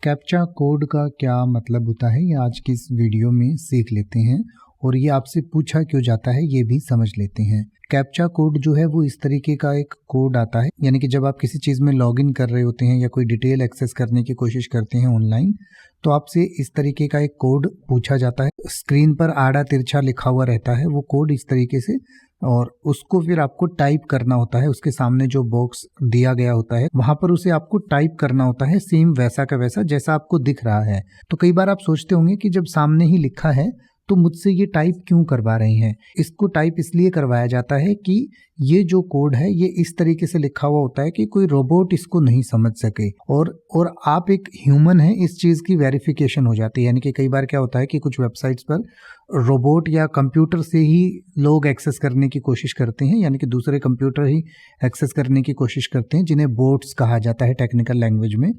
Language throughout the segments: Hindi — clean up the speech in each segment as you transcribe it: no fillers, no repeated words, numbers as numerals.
कैप्चा कोड का क्या मतलब होता है, ये आज की इस वीडियो में सीख लेते हैं और ये आपसे पूछा क्यों जाता है ये भी समझ लेते हैं। कैप्चा कोड जो है वो इस तरीके का एक कोड आता है, यानी कि जब आप किसी चीज़ में लॉगिन कर रहे होते हैं या कोई डिटेल एक्सेस करने की कोशिश करते हैं ऑनलाइन, तो आपसे इस तरीके का एक कोड पूछा जाता है। स्क्रीन पर आड़ा तिरछा लिखा हुआ रहता है वो कोड इस तरीके से, और उसको फिर आपको टाइप करना होता है। उसके सामने जो बॉक्स दिया गया होता है वहां पर उसे आपको टाइप करना होता है, सेम वैसा का वैसा जैसा आपको दिख रहा है। तो कई बार आप सोचते होंगे कि जब सामने ही लिखा है तो मुझसे ये टाइप क्यों करवा रहे हैं। इसको टाइप इसलिए करवाया जाता है कि ये जो कोड है ये इस तरीके से लिखा हुआ होता है कि कोई रोबोट इसको नहीं समझ सके, और आप एक ह्यूमन है, इस चीज़ की वेरिफिकेशन हो जाती है। यानी कि कई बार क्या होता है कि कुछ वेबसाइट्स पर रोबोट या कंप्यूटर से ही लोग एक्सेस करने की कोशिश करते हैं, यानी कि दूसरे कंप्यूटर ही एक्सेस करने की कोशिश करते हैं, जिन्हें बोट्स कहा जाता है टेक्निकल लैंग्वेज में।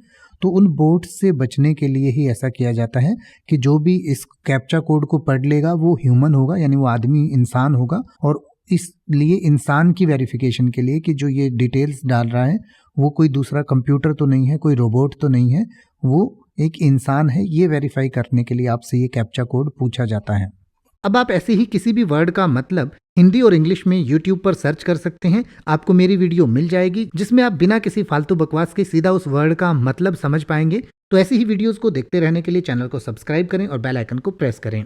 तो उन बोट्स से बचने के लिए ही ऐसा किया जाता है कि जो भी इस कैप्चा कोड को पढ़ लेगा वो ह्यूमन होगा, यानी वो आदमी इंसान होगा। और इसलिए इंसान की वेरिफिकेशन के लिए कि जो ये डिटेल्स डाल रहा है वो कोई दूसरा कंप्यूटर तो नहीं है, कोई रोबोट तो नहीं है, वो एक इंसान है, ये वेरीफाई करने के लिए आपसे ये कैप्चा कोड पूछा जाता है। अब आप ऐसे ही किसी भी वर्ड का मतलब हिंदी और इंग्लिश में YouTube पर सर्च कर सकते हैं। आपको मेरी वीडियो मिल जाएगी जिसमें आप बिना किसी फालतू बकवास के सीधा उस वर्ड का मतलब समझ पाएंगे। तो ऐसी ही वीडियोस को देखते रहने के लिए चैनल को सब्सक्राइब करें और बेल आइकन को प्रेस करें।